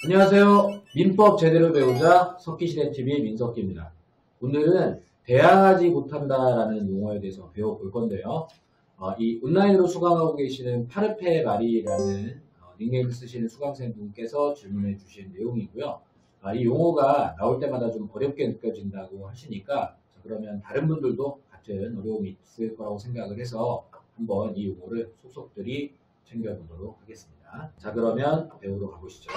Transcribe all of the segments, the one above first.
안녕하세요. 민법 제대로 배우자 석기시대TV 민석기입니다. 오늘은 대항하지 못한다라는 용어에 대해서 배워볼 건데요. 이 온라인으로 수강하고 계시는 파르페 마리라는 닉네임 쓰시는 수강생분께서 질문해 주신 내용이고요. 이 용어가 나올 때마다 좀 어렵게 느껴진다고 하시니까 그러면 다른 분들도 같은 어려움이 있을 거라고 생각을 해서 한번 이 용어를 속속들이 챙겨보도록 하겠습니다. 자, 그러면 배우러 가보시죠.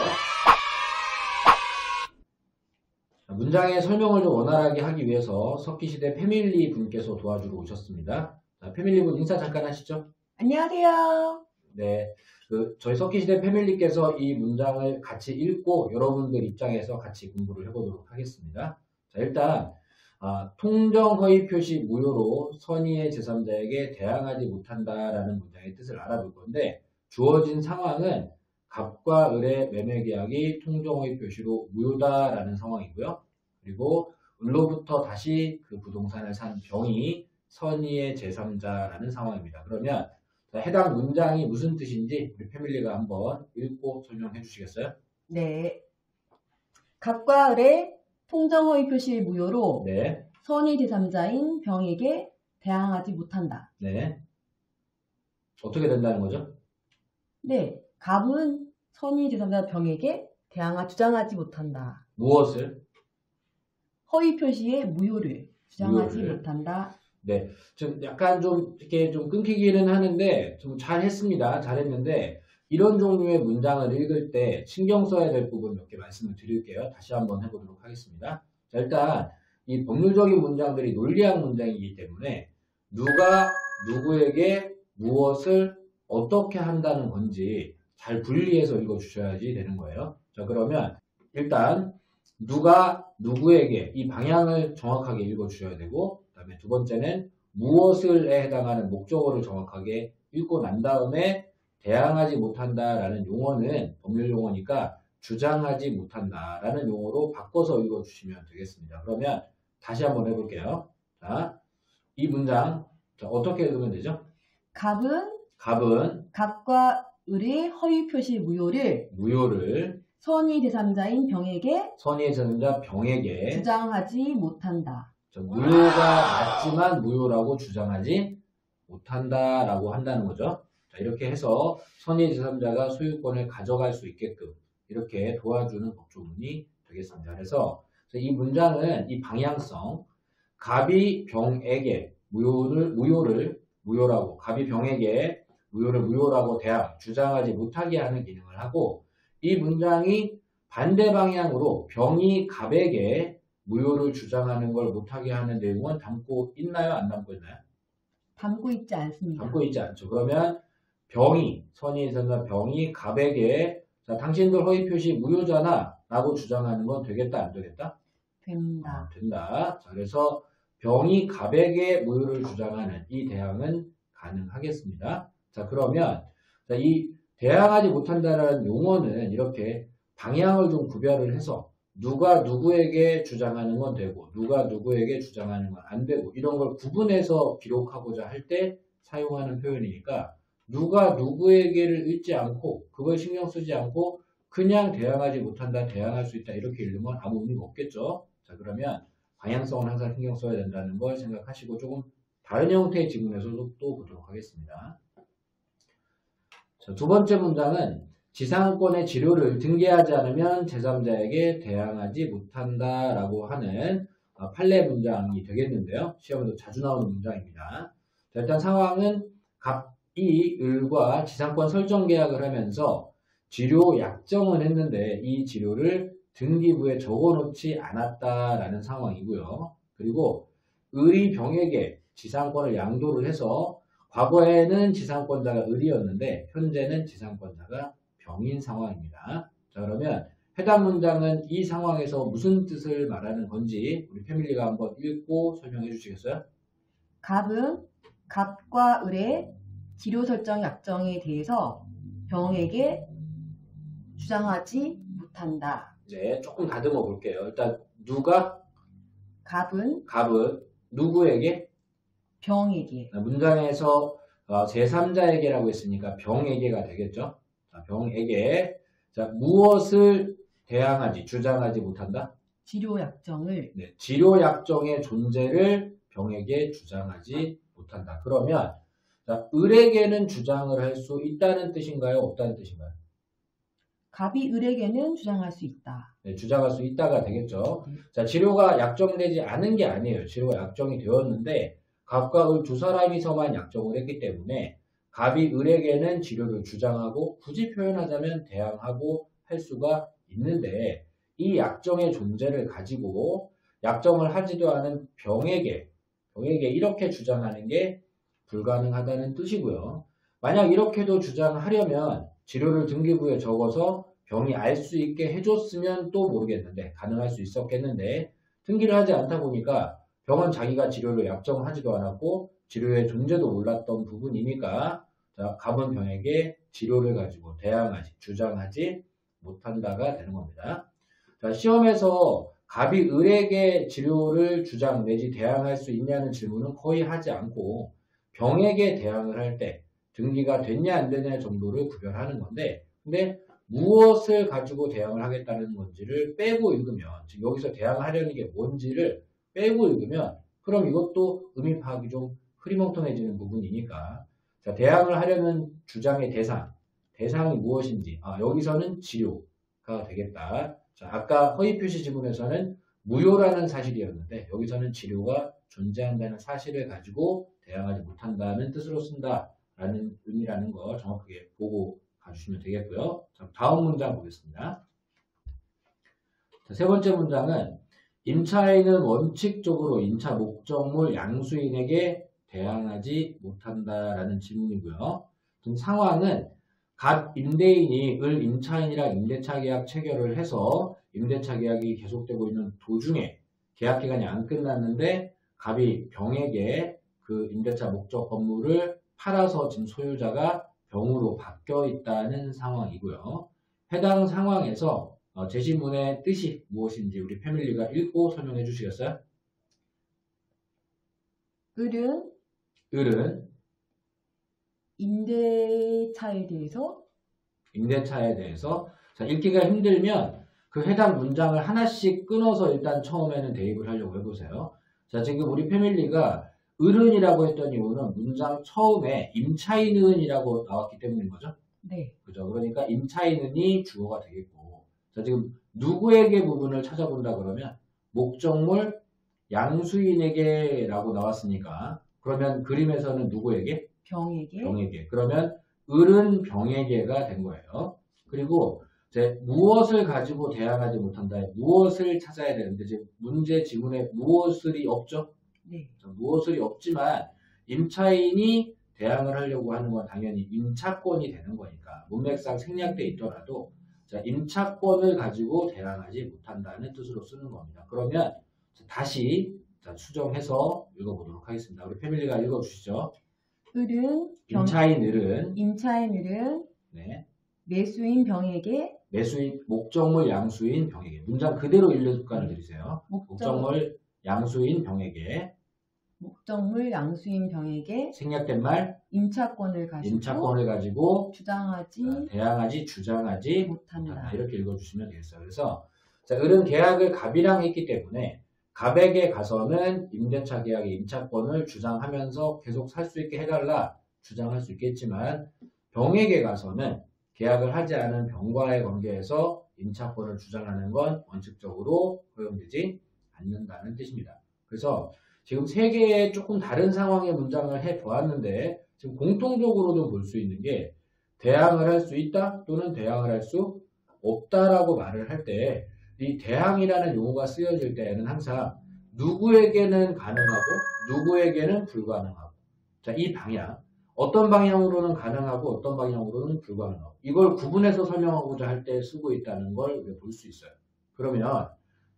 문장의 설명을 좀 원활하게 하기 위해서 석기시대 패밀리 분께서 도와주러 오셨습니다. 자, 패밀리 분 인사 잠깐 하시죠. 안녕하세요. 네, 저희 석기시대 패밀리께서 이 문장을 같이 읽고 여러분들 입장에서 같이 공부를 해보도록 하겠습니다. 자, 일단 통정허위 표시 무효로 선의의 제3자에게 대항하지 못한다라는 문장의 뜻을 알아볼 건데, 주어진 상황은 갑과 을의 매매계약이 통정허위 표시로 무효다라는 상황이고요. 그리고 을로부터 다시 그 부동산을 산 병이 선의의 제3자라는 상황입니다. 그러면 해당 문장이 무슨 뜻인지 우리 패밀리가 한번 읽고 설명해 주시겠어요? 네. 갑과 을의 통정허위 표시 무효로 네. 선의 제3자인 병에게 대항하지 못한다. 네. 어떻게 된다는 거죠? 네. 갑은 선의 제3자 병에게 주장하지 못한다. 무엇을? 허위 표시의 무효를 주장하지 못한다. 네. 좀 약간 좀 이렇게 좀 끊기기는 하는데 좀 잘했습니다. 잘했는데 이런 종류의 문장을 읽을 때 신경 써야 될 부분 몇 개 말씀을 드릴게요. 다시 한번 해보도록 하겠습니다. 자, 일단 이 법률적인 문장들이 논리학 문장이기 때문에 누가 누구에게 무엇을 어떻게 한다는 건지 잘 분리해서 읽어주셔야지 되는 거예요. 자, 그러면 일단 누가 누구에게 이 방향을 정확하게 읽어주셔야 되고, 그 다음에 두 번째는 무엇을에 해당하는 목적어를 정확하게 읽고 난 다음에 대항하지 못한다라는 용어는 법률 용어니까 주장하지 못한다라는 용어로 바꿔서 읽어주시면 되겠습니다. 그러면 다시 한번 해볼게요. 자, 이 문장 어떻게 읽으면 되죠? 갑은 갑과 을의 허위 표시 무효를 선의 제3자인 병에게 주장하지 못한다. 무효가 맞지만 무효라고 주장하지 못한다라고 한다는 거죠. 자, 이렇게 해서 선의 제3자가 소유권을 가져갈 수 있게끔 이렇게 도와주는 법조문이 되겠습니다. 그래서 이 문장은 이 방향성, 갑이 병에게 갑이 병에게 무효라고 주장하지 못하게 하는 기능을 하고, 이 문장이 반대 방향으로 병이 갑에게 무효를 주장하는 걸 못하게 하는 내용은 담고 있나요? 안 담고 있나요? 담고 있지 않습니다. 담고 있지 않죠. 그러면 선의의 제3자 병이 갑에게 당신들 허위 표시 무효잖아 라고 주장하는 건 되겠다 안 되겠다? 된다. 된다. 자, 그래서 병이 갑에게 무효를 주장하는 이 대항은 가능하겠습니다. 자, 그러면 이 대항하지 못한다는 용어는 이렇게 방향을 좀 구별을 해서 누가 누구에게 주장하는 건 되고 누가 누구에게 주장하는 건 안 되고 이런 걸 구분해서 기록하고자 할 때 사용하는 표현이니까 누가 누구에게를 읽지 않고 그걸 신경 쓰지 않고 그냥 대항하지 못한다, 대항할 수 있다 이렇게 읽으면 아무 의미가 없겠죠. 자, 그러면 방향성은 항상 신경 써야 된다는 걸 생각하시고 조금 다른 형태의 지문에서도 또 보도록 하겠습니다. 자, 두 번째 문장은 지상권의 지료를 등기하지 않으면 제3자에게 대항하지 못한다라고 하는 판례 문장이 되겠는데요. 시험에도 자주 나오는 문장입니다. 자, 일단 상황은 갑이 을과 지상권 설정 계약을 하면서 지료 약정을 했는데 이 지료를 등기부에 적어놓지 않았다라는 상황이고요. 그리고 을이 병에게 지상권을 양도를 해서 과거에는 지상권자가 을이었는데 현재는 지상권자가 병인 상황입니다. 자, 그러면 해당 문장은 이 상황에서 무슨 뜻을 말하는 건지 우리 패밀리가 한번 읽고 설명해 주시겠어요? 갑은 갑과 을의 지료 설정 약정에 대해서 병에게 주장하지 못한다. 네, 조금 다듬어 볼게요. 일단 누가? 갑은 누구에게? 병에게. 문장에서 제3자에게라고 했으니까 병에게가 되겠죠. 자, 병에게 무엇을 대항하지, 주장하지 못한다. 치료약정을 네, 치료약정의 존재를 병에게 주장하지 못한다. 그러면 자, 을에게는 주장을 할 수 있다는 뜻인가요? 없다는 뜻인가요? 갑이 을에게는 주장할 수 있다. 네, 주장할 수 있다가 되겠죠. 네. 자, 치료가 약정되지 않은 게 아니에요. 치료가 약정이 되었는데 갑과 을 두 사람이서만 약정을 했기 때문에 갑이 을에게는 치료를 주장하고 굳이 표현하자면 대항하고 할 수가 있는데 이 약정의 존재를 가지고 약정을 하지도 않은 병에게 이렇게 주장하는 게 불가능하다는 뜻이고요. 만약 이렇게도 주장하려면 치료를 등기부에 적어서 병이 알 수 있게 해줬으면 또 모르겠는데 가능할 수 있었겠는데 등기를 하지 않다 보니까 병은 자기가 치료를 약정하지도 않았고 치료의 존재도 몰랐던 부분이니까 자, 갑은 병에게 치료를 가지고 대항하지 주장하지 못한다가 되는 겁니다. 자, 시험에서 갑이 을에게 치료를 주장 내지 대항할 수 있냐는 질문은 거의 하지 않고 병에게 대항을 할 때 등기가 됐냐 안 되냐 정도를 구별하는 건데 근데 무엇을 가지고 대항을 하겠다는 건지를 빼고 읽으면 지금 여기서 대항하려는 게 뭔지를 빼고 읽으면 그럼 이것도 의미 파악이 좀 흐리멍텅해지는 부분이니까 자, 대항을 하려는 주장의 대상이 무엇인지 여기서는 치료가 되겠다. 자, 아까 허위표시 지문에서는 무효라는 사실이었는데 여기서는 치료가 존재한다는 사실을 가지고 대항하지 못한다는 뜻으로 쓴다라는 의미라는 거 정확하게 보고 가주시면 되겠고요. 자, 다음 문장 보겠습니다. 자, 세 번째 문장은 임차인은 원칙적으로 임차 목적물 양수인에게 대항하지 못한다라는 질문이고요. 지금 상황은 갑 임대인이 을 임차인이랑 임대차 계약 체결을 해서 임대차 계약이 계속되고 있는 도중에 계약 기간이 안 끝났는데 갑이 병에게 그 임대차 목적 건물을 팔아서 지금 소유자가 병으로 바뀌어 있다는 상황이고요. 해당 상황에서 제시문의 뜻이 무엇인지 우리 패밀리가 읽고 설명해 주시겠어요? 을은 임대차에 대해서 자, 읽기가 힘들면 그 해당 문장을 하나씩 끊어서 일단 처음에는 대입을 하려고 해보세요. 자, 지금 우리 패밀리가 을은이라고 했던 이유는 문장 처음에 임차인은이라고 나왔기 때문인 거죠? 네. 그죠? 그러니까 임차인은이 주어가 되겠고 자, 지금 누구에게 부분을 찾아본다 그러면 목적물 양수인에게 라고 나왔으니까 그러면 그림에서는 누구에게? 병에게. 그러면 을은 병에게가 된 거예요. 그리고 이제 무엇을 가지고 대항하지 못한다. 무엇을 찾아야 되는데 지금 문제 지문에 무엇을이 없죠? 네. 무엇을이 없지만 임차인이 대항을 하려고 하는 건 당연히 임차권이 되는 거니까 문맥상 생략돼 있더라도 자, 임차권을 가지고 대항하지 못한다는 뜻으로 쓰는 겁니다. 그러면 다시 자, 수정해서 읽어보도록 하겠습니다. 우리 패밀리가 읽어주시죠. 임차인 을은 네. 매수인 병에게 목적물 양수인 병에게 문장 그대로 읽을 드리세요. 목적물 양수인 병에게 생략된 말 임차권을 가지고 대항하지 주장하지 못한다. 이렇게 읽어주시면 되겠어요. 그래서 자, 을은 계약을 갑이랑 했기 때문에 갑에게 가서는 임대차 계약의 임차권을 주장하면서 계속 살 수 있게 해달라 주장할 수 있겠지만 병에게 가서는 계약을 하지 않은 병과의 관계에서 임차권을 주장하는 건 원칙적으로 허용되지 않는다는 뜻입니다. 그래서 지금 세 개의 조금 다른 상황의 문장을 해보았는데 지금 공통적으로도 볼 수 있는 게 대항을 할 수 있다 또는 대항을 할 수 없다라고 말을 할 때 이 대항이라는 용어가 쓰여질 때에는 항상 누구에게는 가능하고 누구에게는 불가능하고 자, 이 방향 어떤 방향으로는 가능하고 어떤 방향으로는 불가능하고 이걸 구분해서 설명하고자 할 때 쓰고 있다는 걸 우리가 볼 수 있어요. 그러면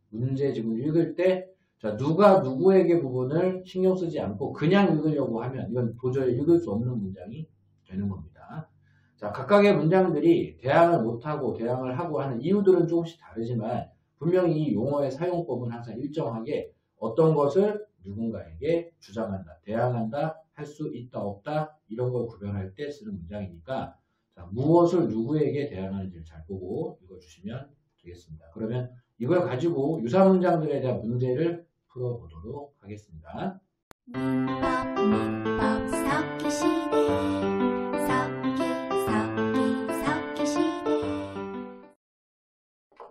문제 지금 읽을 때 자, 누가 누구에게 부분을 신경 쓰지 않고 그냥 읽으려고 하면 이건 도저히 읽을 수 없는 문장이 되는 겁니다. 자, 각각의 문장들이 대항을 못하고 대항을 하고 하는 이유들은 조금씩 다르지만 분명히 이 용어의 사용법은 항상 일정하게 어떤 것을 누군가에게 주장한다, 대항한다, 할 수 있다, 없다 이런 걸 구별할 때 쓰는 문장이니까 자, 무엇을 누구에게 대항하는지를 잘 보고 읽어주시면 되겠습니다. 그러면 이걸 가지고 유사 문장들에 대한 문제를 풀어보도록 하겠습니다. 문법 섞기 시대 섞기 시대.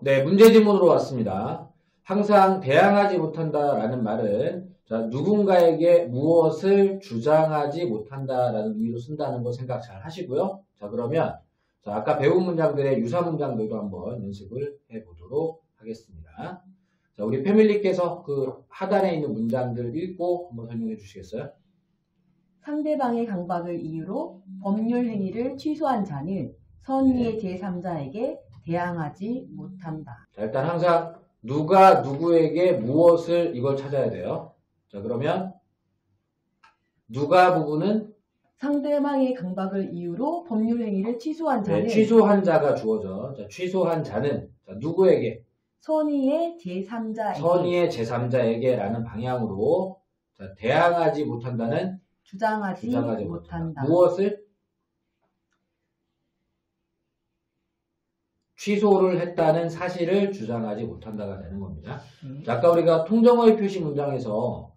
네, 문제 지문으로 왔습니다. 항상 대항하지 못한다라는 말은 누군가에게 무엇을 주장하지 못한다라는 의미로 쓴다는 거 생각 잘 하시고요. 자, 그러면 아까 배운 문장들의 유사 문장들도 한번 연습을 해보도록 하겠습니다. 자, 우리 패밀리께서 그 하단에 있는 문장들을 읽고 한번 설명해 주시겠어요? 상대방의 강박을 이유로 법률 행위를 취소한 자는 선의의 제3자에게 대항하지 못한다. 자, 일단 항상 누가 누구에게 무엇을 이걸 찾아야 돼요. 자, 그러면 누가 부분은 상대방의 강박을 이유로 법률 행위를 취소한 자는 취소한 자가 주어져. 자, 취소한 자는 누구에게? 선의의 제3자에게 선의의 제3자에게라는 방향으로 대항하지 못한다는 주장하지 못한다. 무엇을? 취소를 했다는 사실을 주장하지 못한다가 되는 겁니다. 자, 아까 우리가 통정어의 표시 문장에서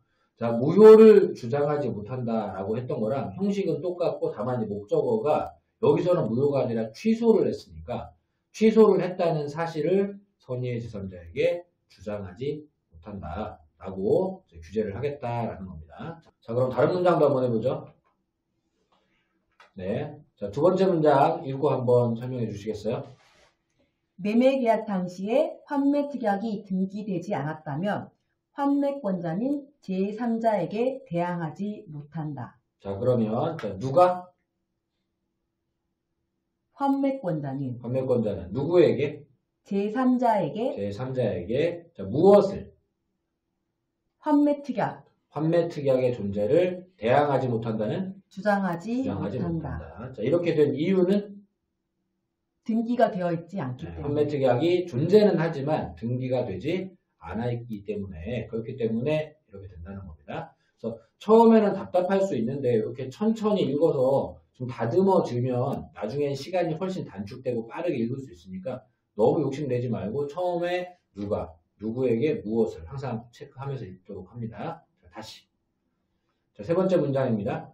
무효를 주장하지 못한다라고 했던 거랑 형식은 똑같고 다만 목적어가 여기서는 무효가 아니라 취소를 했으니까 취소를 했다는 사실을 선의의 제3자에게 주장하지 못한다라고 규제를 하겠다라는 겁니다. 자, 그럼 다른 문장도 한번 해보죠. 네, 자, 두 번째 문장 읽고 한번 설명해 주시겠어요? 매매계약 당시에 환매특약이 등기되지 않았다면 환매권자는 제3자에게 대항하지 못한다. 자, 그러면 누가? 환매권자는 누구에게? 제3자에게 자, 무엇을? 환매특약의 존재를 대항하지 못한다는? 주장하지 못한다. 자, 이렇게 된 이유는? 등기가 되어 있지 않기 때문에. 환매특약이 존재는 하지만 등기가 되지 않아 있기 때문에 그렇기 때문에 이렇게 된다는 겁니다. 그래서 처음에는 답답할 수 있는데 이렇게 천천히 읽어서 좀 다듬어지면 나중엔 시간이 훨씬 단축되고 빠르게 읽을 수 있으니까 너무 욕심내지 말고 처음에 누구에게 무엇을 항상 체크하면서 읽도록 합니다. 자, 다시. 자, 세 번째 문장입니다.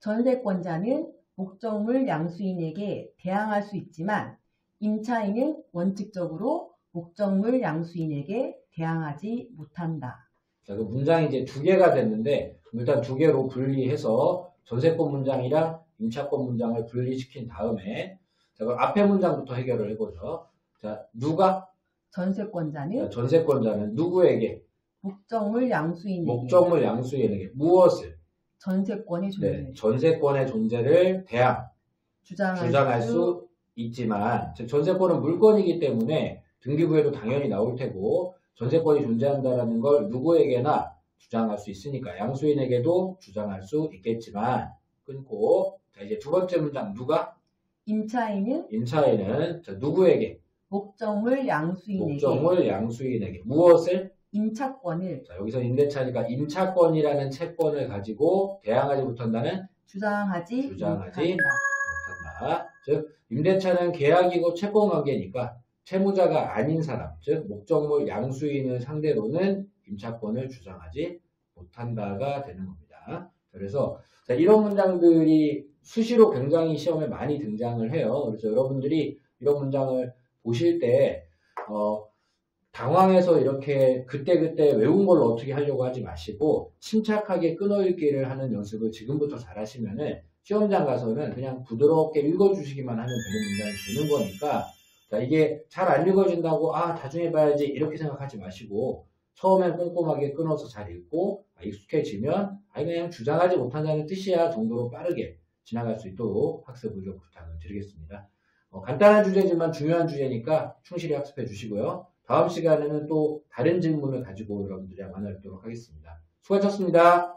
전세권자는 목적물 양수인에게 대항할 수 있지만 임차인은 원칙적으로 목적물 양수인에게 대항하지 못한다. 자, 그 문장이 이제 두 개가 됐는데 일단 두 개로 분리해서 전세권 문장이랑 임차권 문장을 분리시킨 다음에 자, 그럼 앞에 문장부터 해결을 해보죠. 자, 누가? 전세권자는 누구에게? 목적물 양수인에게 무엇을? 전세권의 존재. 네, 전세권의 존재를 주장할 수 있지만 전세권은 물건이기 때문에 등기부에도 당연히 나올 테고 전세권이 존재한다는 걸 누구에게나 주장할 수 있으니까 양수인에게도 주장할 수 있겠지만 끊고 자, 이제 두 번째 문장 누가? 임차인은 자, 누구에게? 목적물 양수인에게 무엇을? 임차권을. 자, 여기서 임대차니까 임차권이라는 채권을 가지고 대항하지 못한다는? 주장하지 못한다. 즉 임대차는 계약이고 채권 관계니까 채무자가 아닌 사람, 즉 목적물 양수인을 상대로는 임차권을 주장하지 못한다가 되는 겁니다. 그래서 이런 문장들이 수시로 굉장히 시험에 많이 등장을 해요. 그래서 여러분들이 이런 문장을 보실 때 당황해서 이렇게 그때그때 외운 걸 어떻게 하려고 하지 마시고 침착하게 끊어읽기를 하는 연습을 지금부터 잘 하시면은 시험장 가서는 그냥 부드럽게 읽어주시기만 하면 되는 문장이 되는 거니까 자, 이게 잘 안 읽어진다고 나중에 봐야지 이렇게 생각하지 마시고 처음엔 꼼꼼하게 끊어서 잘 읽고 익숙해지면 그냥 주장하지 못한다는 뜻이야 정도로 빠르게 지나갈 수 있도록 학습을 좀 부탁을 드리겠습니다. 간단한 주제지만 중요한 주제니까 충실히 학습해 주시고요. 다음 시간에는 또 다른 질문을 가지고 여러분들이랑 만나뵙도록 하겠습니다. 수고하셨습니다.